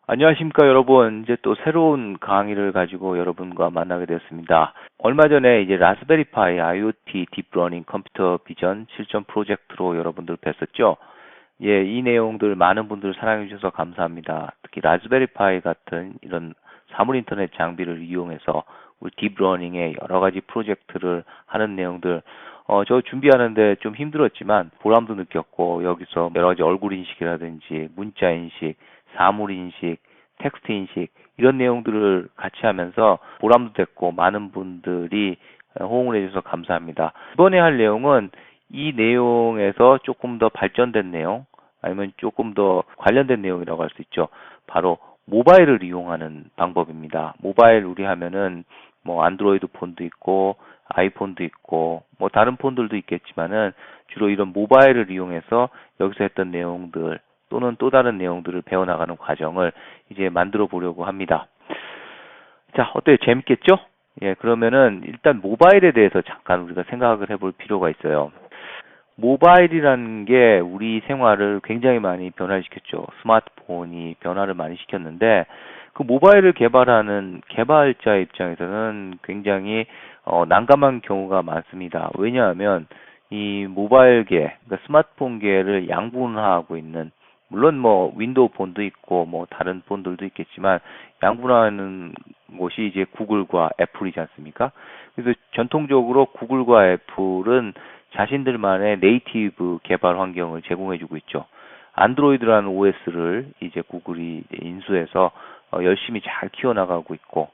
안녕하십니까, 여러분. 이제 또 새로운 강의를 가지고 여러분과 만나게 되었습니다. 얼마 전에 이제 라즈베리파이 IoT 딥러닝 컴퓨터 비전 실전 프로젝트로 여러분들 뵀었죠. 예, 이 내용들 많은 분들 사랑해 주셔서 감사합니다. 특히 라즈베리파이 같은 이런 사물 인터넷 장비를 이용해서 우리 딥러닝의 여러 가지 프로젝트를 하는 내용들 저 준비하는데 좀 힘들었지만 보람도 느꼈고, 여기서 여러 가지 얼굴 인식이라든지 문자 인식, 사물 인식, 텍스트 인식 이런 내용들을 같이 하면서 보람도 됐고, 많은 분들이 호응을 해주셔서 감사합니다. 이번에 할 내용은 이 내용에서 조금 더 발전된 내용, 아니면 조금 더 관련된 내용이라고 할 수 있죠. 바로 모바일을 이용하는 방법입니다. 모바일 우리 하면은 뭐 안드로이드 폰도 있고 아이폰도 있고 뭐 다른 폰들도 있겠지만은, 주로 이런 모바일을 이용해서 여기서 했던 내용들 또는 또 다른 내용들을 배워나가는 과정을 이제 만들어 보려고 합니다. 자, 어때요? 재밌겠죠? 예, 그러면은 일단 모바일에 대해서 잠깐 우리가 생각을 해볼 필요가 있어요. 모바일이라는 게 우리 생활을 굉장히 많이 변화시켰죠. 스마트폰이 변화를 많이 시켰는데, 그 모바일을 개발하는 개발자 입장에서는 굉장히 난감한 경우가 많습니다. 왜냐하면 이 모바일계, 그러니까 스마트폰계를 양분화하고 있는, 물론 뭐 윈도우 폰도 있고 뭐 다른 폰들도 있겠지만, 양분화하는 곳이 이제 구글과 애플이지 않습니까? 그래서 전통적으로 구글과 애플은 자신들만의 네이티브 개발 환경을 제공해주고 있죠. 안드로이드라는 OS를 이제 구글이 인수해서 열심히 잘 키워나가고 있고,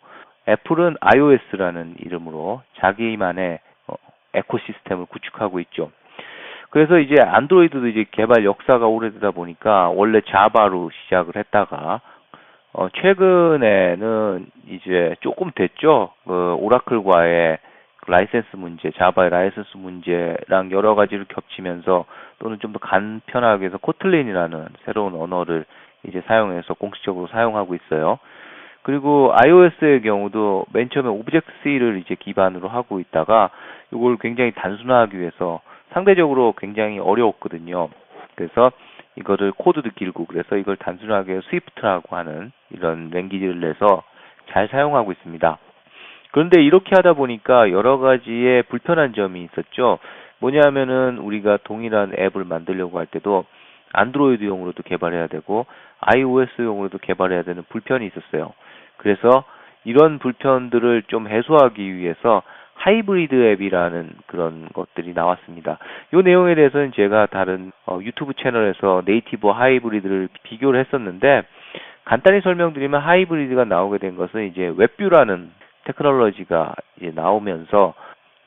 애플은 iOS라는 이름으로 자기만의 에코시스템을 구축하고 있죠. 그래서 이제 안드로이드도 이제 개발 역사가 오래되다 보니까 원래 자바로 시작을 했다가 최근에는 이제 조금 됐죠. 그 오라클과의 라이센스 문제, 자바의 라이센스 문제랑 여러 가지를 겹치면서, 또는 좀 더 간편하게 해서 코틀린이라는 새로운 언어를 이제 사용해서 공식적으로 사용하고 있어요. 그리고 iOS의 경우도 맨 처음에 오브젝트-C를 이제 기반으로 하고 있다가 이걸 굉장히 단순화하기 위해서 상대적으로 굉장히 어려웠거든요. 그래서 이거를 코드도 길고, 그래서 이걸 단순하게 스위프트라고 하는 이런 랭귀지를 내서 잘 사용하고 있습니다. 그런데 이렇게 하다 보니까 여러 가지의 불편한 점이 있었죠. 뭐냐면은 우리가 동일한 앱을 만들려고 할 때도 안드로이드용으로도 개발해야 되고 iOS용으로도 개발해야 되는 불편이 있었어요. 그래서 이런 불편들을 좀 해소하기 위해서 하이브리드 앱이라는 그런 것들이 나왔습니다. 이 내용에 대해서는 제가 다른 유튜브 채널에서 네이티브 하이브리드를 비교를 했었는데, 간단히 설명드리면 하이브리드가 나오게 된 것은 이제 웹뷰라는 테크놀로지가 이제 나오면서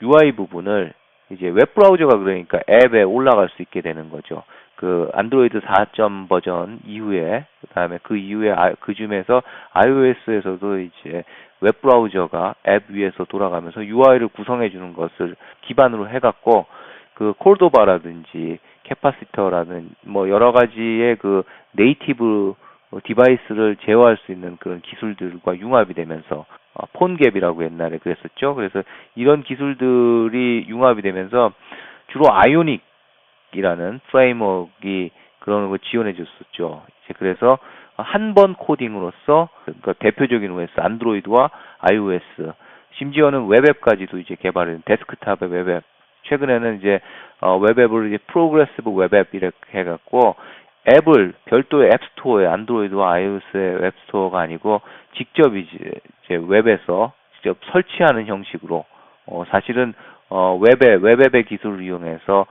UI 부분을 이제 웹브라우저가, 그러니까 앱에 올라갈 수 있게 되는 거죠. 그 안드로이드 4점 버전 이후에, 그다음에 그 이후에 그 줌에서 iOS에서도 이제 웹브라우저가 앱 위에서 돌아가면서 UI를 구성해 주는 것을 기반으로 해갖고, 그 콜도바라든지 캐파시터라는 뭐 여러 가지의 그 네이티브 디바이스를 제어할 수 있는 그런 기술들과 융합이 되면서 폰갭이라고 옛날에 그랬었죠. 그래서 이런 기술들이 융합이 되면서 주로 아이오닉이라는 프레임워크가 그런 걸 지원해 줬었죠. 이제 그래서 한 번 코딩으로서, 그러니까 대표적인 OS 안드로이드와 iOS, 심지어는 웹앱까지도 이제 개발해, 데스크탑의 웹앱, 최근에는 이제 웹앱을 이제 프로그레시브 웹앱 이렇게 해갖고, 앱을 별도의 앱스토어에, 안드로이드와 iOS의 웹스토어가 아니고 직접 이제 웹에서 직접 설치하는 형식으로, 사실은 웹앱의 기술을 이용해서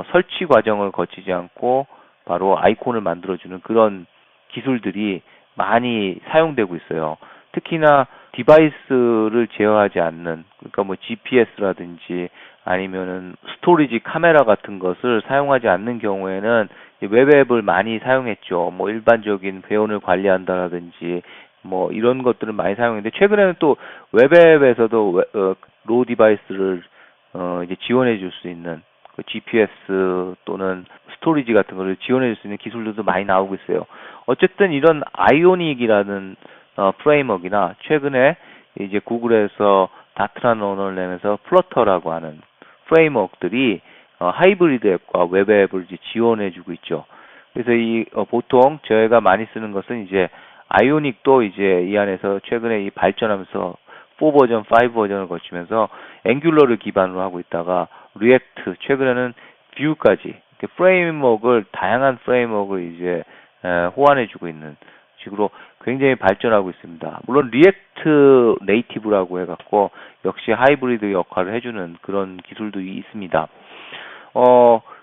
설치 과정을 거치지 않고 바로 아이콘을 만들어주는 그런 기술들이 많이 사용되고 있어요. 특히나 디바이스를 제어하지 않는, 그러니까 뭐 GPS라든지 아니면은 스토리지 카메라 같은 것을 사용하지 않는 경우에는 웹앱을 많이 사용했죠. 뭐 일반적인 회원을 관리한다라든지 뭐 이런 것들을 많이 사용했는데, 최근에는 또 웹앱에서도 로 디바이스를 이제 지원해 줄 수 있는 그 GPS 또는 스토리지 같은 거를 지원해 줄 수 있는 기술들도 많이 나오고 있어요. 어쨌든 이런 아이오닉이라는 프레임워크나, 최근에 이제 구글에서 다트라는 언어를 내면서 플러터라고 하는 프레임워크들이 하이브리드 앱과 웹앱을 이제 지원해주고 있죠. 그래서 이 보통 저희가 많이 쓰는 것은 이제 아이오닉도 이제 이 안에서 최근에 이 발전하면서 4 버전, 5 버전을 거치면서 앵귤러를 기반으로 하고 있다가 리액트, 최근에는 뷰까지 프레임워크를 다양한 프레임워크를 이제 호환해주고 있는 식으로 굉장히 발전하고 있습니다. 물론 리액트 네이티브라고 해갖고 역시 하이브리드 역할을 해주는 그런 기술도 있습니다.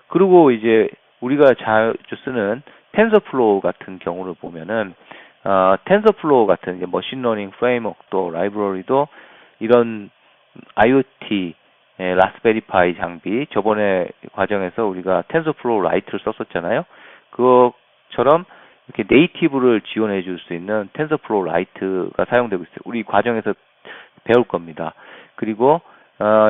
그리고 이제 우리가 자주 쓰는 텐서플로우 같은 경우를 보면은 텐서플로우 같은 이제 머신러닝 프레임워크도 라이브러리도 이런 IoT 라스베리파이 장비 저번에 과정에서 우리가 텐서플로우 라이트를 썼었잖아요. 그것처럼 이렇게 네이티브를 지원해 줄 수 있는 텐서플로우 라이트가 사용되고 있어요. 우리 과정에서 배울 겁니다. 그리고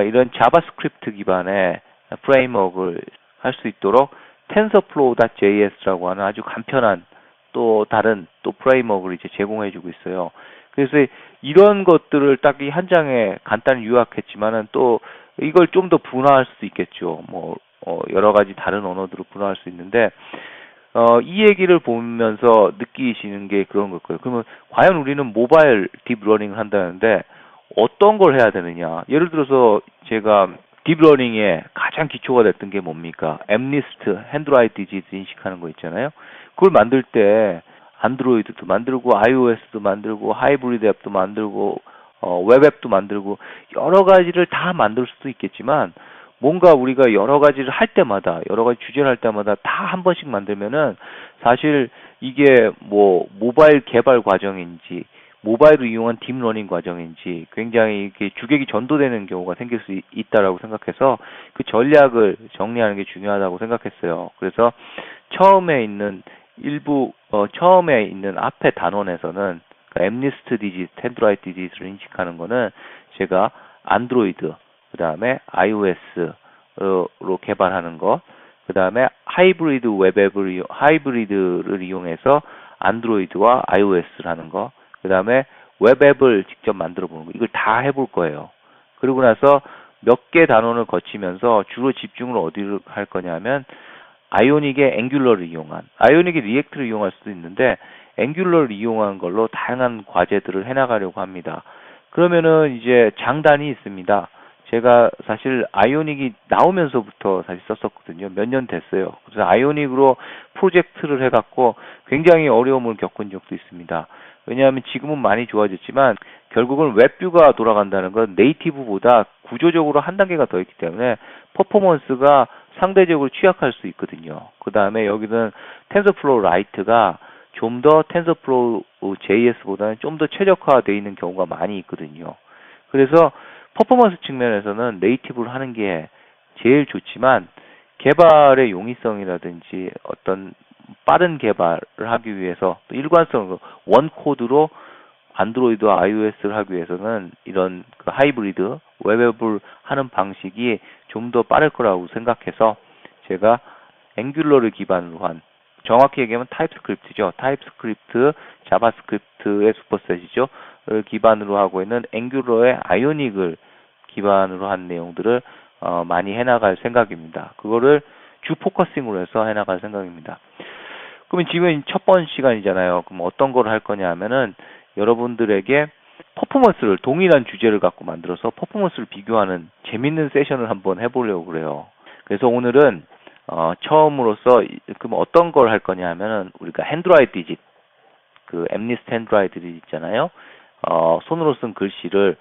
이런 자바스크립트 기반의 프레임워크를 할 수 있도록 TensorFlow.js라고 하는 아주 간편한 또 다른 또 프레임워크를 이제 제공해주고 있어요. 그래서 이런 것들을 딱 이 한 장에 간단히 요약했지만은 또 이걸 좀 더 분화할 수도 있겠죠. 뭐 여러 가지 다른 언어들을 분화할 수 있는데 이 얘기를 보면서 느끼시는 게 그런 걸 거예요. 그러면 과연 우리는 모바일 딥러닝을 한다는데 어떤 걸 해야 되느냐? 예를 들어서 제가 딥러닝의 가장 기초가 됐던 게 뭡니까? 엠니스트, 핸드라이트 디지트 인식하는 거 있잖아요. 그걸 만들 때 안드로이드도 만들고 iOS도 만들고 하이브리드 앱도 만들고 웹앱도 만들고 여러 가지를 다 만들 수도 있겠지만 뭔가 우리가 여러 가지를 할 때마다 여러 가지 주제를 할 때마다 다 한 번씩 만들면은 사실 이게 뭐 모바일 개발 과정인지 모바일을 이용한 딥러닝 과정인지 굉장히 이렇게 주객이 전도되는 경우가 생길 수 있다라고 생각해서 그 전략을 정리하는 게 중요하다고 생각했어요. 그래서 처음에 있는 처음에 있는 앞에 단원에서는 엠니스트 디지트, 텐드라이트 디지트를 인식하는 거는 제가 안드로이드, 그 다음에 iOS로 개발하는 것, 그 다음에 하이브리드를 이용해서 안드로이드와 iOS를 하는 거, 그 다음에 웹앱을 직접 만들어 보는 거, 이걸 다 해볼 거예요. 그러고 나서 몇 개 단원을 거치면서 주로 집중을 어디로 할 거냐면 아이오닉의 앵귤러를 이용한, 아이오닉의 리액트를 이용할 수도 있는데 앵귤러를 이용한 걸로 다양한 과제들을 해나가려고 합니다. 그러면은 이제 장단이 있습니다. 제가 사실 아이오닉이 나오면서부터 사실 썼었거든요. 몇 년 됐어요. 그래서 아이오닉으로 프로젝트를 해갖고 굉장히 어려움을 겪은 적도 있습니다. 왜냐하면 지금은 많이 좋아졌지만 결국은 웹뷰가 돌아간다는 건 네이티브보다 구조적으로 한 단계가 더 있기 때문에 퍼포먼스가 상대적으로 취약할 수 있거든요. 그 다음에 여기는 텐서플로우 라이트가 좀 더 텐서플로우 JS보다는 좀 더 최적화되어 있는 경우가 많이 있거든요. 그래서 퍼포먼스 측면에서는 네이티브를 하는 게 제일 좋지만 개발의 용이성이라든지 어떤 빠른 개발을 하기 위해서 또 일관성, 원 코드로 안드로이드와 iOS를 하기 위해서는 이런 그 하이브리드 웹앱을 하는 방식이 좀 더 빠를 거라고 생각해서 제가 앵귤러를 기반으로 한, 정확히 얘기하면 타입스크립트죠. 타입스크립트, 자바스크립트의 슈퍼셋이죠. 를 기반으로 하고 있는 앵귤러의 아이오닉을 기반으로 한 내용들을 많이 해나갈 생각입니다. 그거를 주 포커싱으로 해서 해나갈 생각입니다. 그러면 지금 첫 번째 시간이잖아요. 그럼 어떤 걸 할 거냐 하면은 여러분들에게 퍼포먼스를, 동일한 주제를 갖고 만들어서 퍼포먼스를 비교하는 재밌는 세션을 한번 해보려고 그래요. 그래서 오늘은 처음으로서 그럼 어떤 걸 할 거냐 하면은 우리가 핸드라이트 디짓, 그 엠니스트 핸드라이트 디짓 있잖아요. 손으로 쓴 글씨를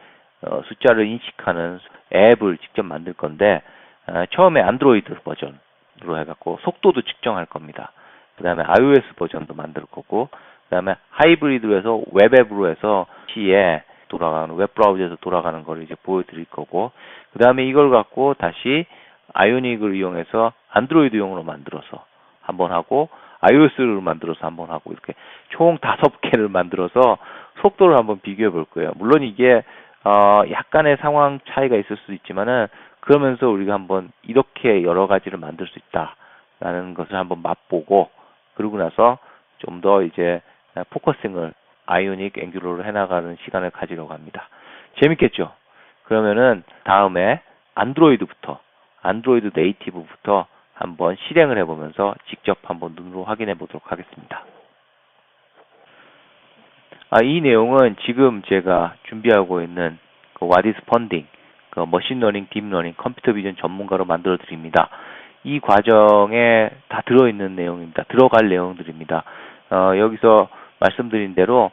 숫자를 인식하는 앱을 직접 만들 건데 처음에 안드로이드 버전으로 해갖고 속도도 측정할 겁니다. 그 다음에 iOS 버전도 만들 거고, 그 다음에 하이브리드로 해서 웹앱으로 해서 PC에 돌아가는, 웹브라우저에서 돌아가는 걸 이제 보여드릴 거고, 그 다음에 이걸 갖고 다시 아이오닉을 이용해서 안드로이드용으로 만들어서 한번 하고, iOS를 만들어서 한번 하고, 이렇게 총 5개를 만들어서 속도를 한번 비교해 볼 거예요. 물론 이게 약간의 상황 차이가 있을 수 있지만은 그러면서 우리가 한번 이렇게 여러 가지를 만들 수 있다라는 것을 한번 맛보고, 그러고 나서 좀 더 이제 포커싱을 아이오닉 앵귤러로 해나가는 시간을 가지려고 합니다. 재밌겠죠? 그러면은 다음에 안드로이드 네이티브부터 한번 실행을 해보면서 직접 한번 눈으로 확인해 보도록 하겠습니다. 이 내용은 지금 제가 준비하고 있는 그 What is Funding, 그 머신러닝, 딥러닝, 컴퓨터 비전 전문가로 만들어 드립니다. 이 과정에 다 들어있는 내용입니다. 들어갈 내용들입니다. 여기서 말씀드린 대로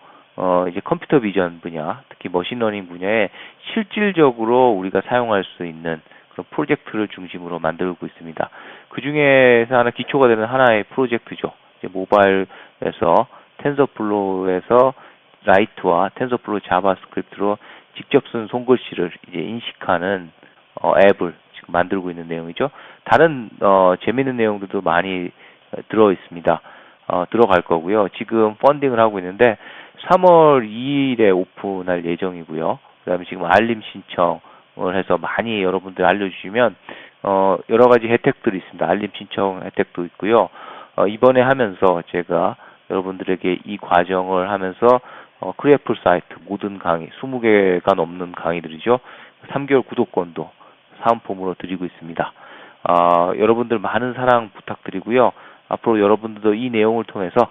이제 컴퓨터 비전 분야, 특히 머신러닝 분야에 실질적으로 우리가 사용할 수 있는 그런 프로젝트를 중심으로 만들고 있습니다. 그 중에서 하나 기초가 되는 하나의 프로젝트죠. 이제 모바일에서 텐서플로우에서 라이트와 텐서플로우 자바스크립트로 직접 쓴 손글씨를 이제 인식하는 앱을 지금 만들고 있는 내용이죠. 다른 재미있는 내용들도 많이 들어 있습니다. 들어갈 거고요. 지금 펀딩을 하고 있는데 3월 2일에 오픈할 예정이고요. 그다음에 지금 알림 신청을 해서 많이 여러분들 알려주시면 여러 가지 혜택들이 있습니다. 알림 신청 혜택도 있고요. 이번에 하면서 제가 여러분들에게 이 과정을 하면서 크리에플 사이트 모든 강의 20개가 넘는 강의들이죠. 3개월 구독권도 사은품으로 드리고 있습니다. 여러분들 많은 사랑 부탁드리고요. 앞으로 여러분들도 이 내용을 통해서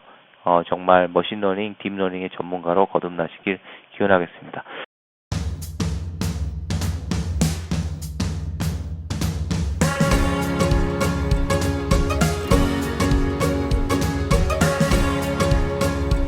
정말 머신러닝, 딥러닝의 전문가로 거듭나시길 기원하겠습니다.